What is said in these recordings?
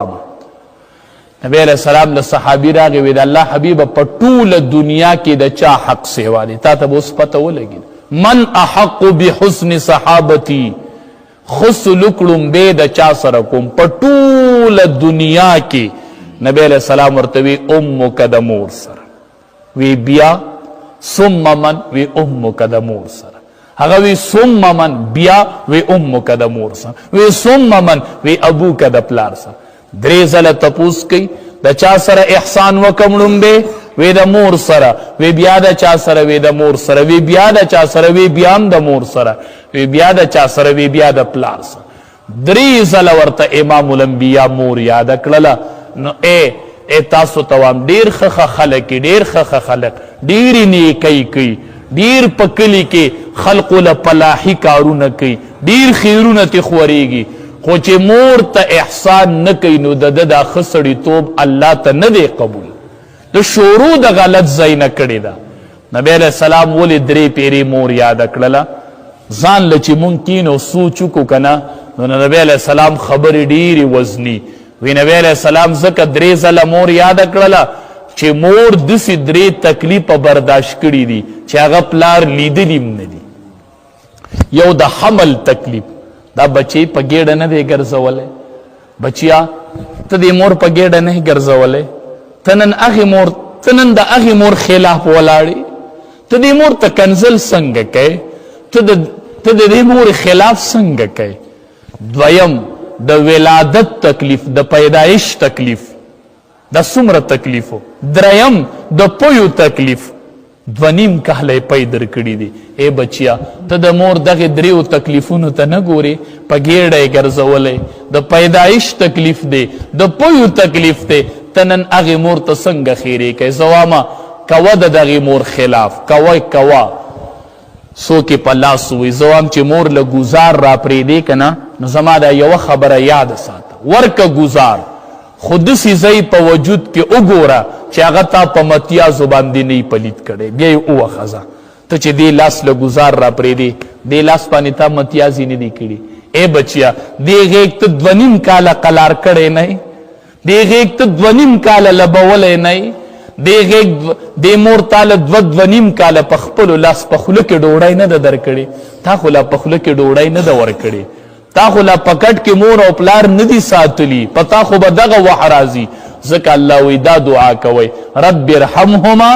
نبی علیہ السلام له صحابي راغی وی د الله حبیب په ټوله دنیا کې د چا حق سیوا دی تا ته به اوس پته ولګي من احق بحسن صحابتي خسلک لومبې د چا سره کوم په ټوله دنیا کې نبی علیہ السلام ورته وی امک د مور سره وی بیا ثم من وی امک د مور سره هغه وی ثم من بیا وی امک د مور سره وی ثم من وی ابوک د پلار سره درې ځله تپوس کوي د چا سره احسان وکم لومبې وی د مور سره وی بیا د چا سره وی د مور سره وی بیا د چا سره وی بیا هم د مور سره وی بیا د چا سره وی بیا د پلار سره درې ځله ورته امام الانبیا مور یاد کړله نو ای تاسو توام ډیر ښه خلک ډیر ښه خلک ډیرې نیکۍ کوي ډیر په کلي کې خلقو له پلاحي کارونه کوي ډیر خیرونه ترې خورېږي خو چې مور ته احسان نه کوي نو د ده دا ښه سړیتوب الله ته نه دی قبول د شروع د غلط ځای نه کړې ده نبی علیہ السلام ولې درې پیرې مور یاده کړله ځان له چې مونږ کینو سوچ وکړو که نه نو نبی علیہ السلام خبرې ډېرې وزني وی نبی علیہ السلام ځکه درې ځله مور یاده کړله چې مور داسې درې تکلیفه برداشت کړي دي چې هغه پلار لیدلي هم نه دي یو د حمل تکلیف دا بچی په ګېډه نه دی ګرځولی بچیا ته د مور په ګېډه نه ګرځولی ته نن د هغې مور خلاف ولاړې ته د مور ته کنزل څنګه کوې ته د دې مور خلاف څنګه کوې دویم د ولادت تکلیف د پیدایش تکلیف دا څومره تکلیفو دریم د پویو تکلیف 2.5 کاله یې پی در کړي دي ای بچیا ته د مور دغې دریو تکلیفونو ته نه ګورې په ګېډه یې ګرځولی د پیدایش تکلیف دی د پویو تکلیف دی ته نن هغې مور ته څنګه خیرې کوې زه واما کوه د دغې مور خلاف کوه څوک یې په لاس ووایي زه وایم چې مور له ګزار را پرېږدې که نه نو زما دا یوه خبره یاده ساته ورکه ګزار خو داسې ځای په وجود کې وګوره چې هغه تا په متیازو باندې نه یي پلید کړی بیا یې ووښه ځه ته چې دې لاس له ګزار را پرېږدې دې لاس باندې تا متیازې نه دي کړي ای بچیا دې غېږ ته 2.5 کاله قلار کړی نه یې دې غېږ ته 2.5 کاله لبولی نه یې دې مور تا له 2.5 کاله په خپلو لاس په خوله کې ډوډۍ نه ده درکړې تا خو لا په خوله کې ډوډۍ نه ده ورکړې تا خو لا په کټ کې مور او پلار نه دي ساتلي په تا خو به دغه وخت راځي ځکه الله وی دا دعا کوئ رب ارحمهما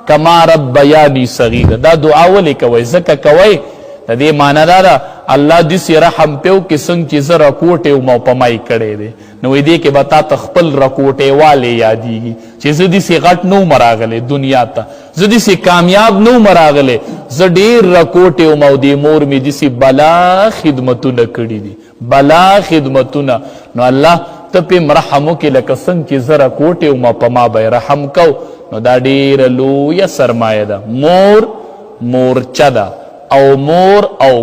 کما ربیانی صغیرا دا دعا ولې کوئ ځکه کوئ د دې معنی دا ده الله داسې رحم پیو کې څنګه چې زه رکوټې وم او په ما یې کړی دی نو دې کې به تا ته خپل رکوټې والی یادیږي چې زه داسې غټ نه وم راغلی دنیا ته زه داسې کامیاب نه وم راغلی زه ډېر رکوټې وم او دې مور مې داسې بلا خدمتونه کړي دي بلا خدمتونه نو الله ته پې رحم وکړې لکه څنګه چې زه رکوټې وم په ما به رحم کو نو دا ډېره لویه سرمایه ده مورچه ده او مور او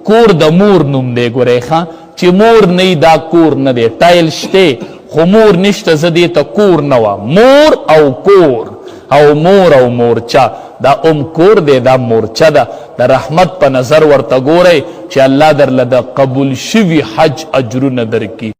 کور د مور نوم دی ګورئ ښه چې مور نه دا کور نه دی ټایل شته خو مور نشته زه دې ته کور نه وم مور او کور او مور او مورچه دا کور دی دا مورچه ده د رحمت په نظر ورته ګورئ چې الله درله د قبول شوي حج اجرونه درکړي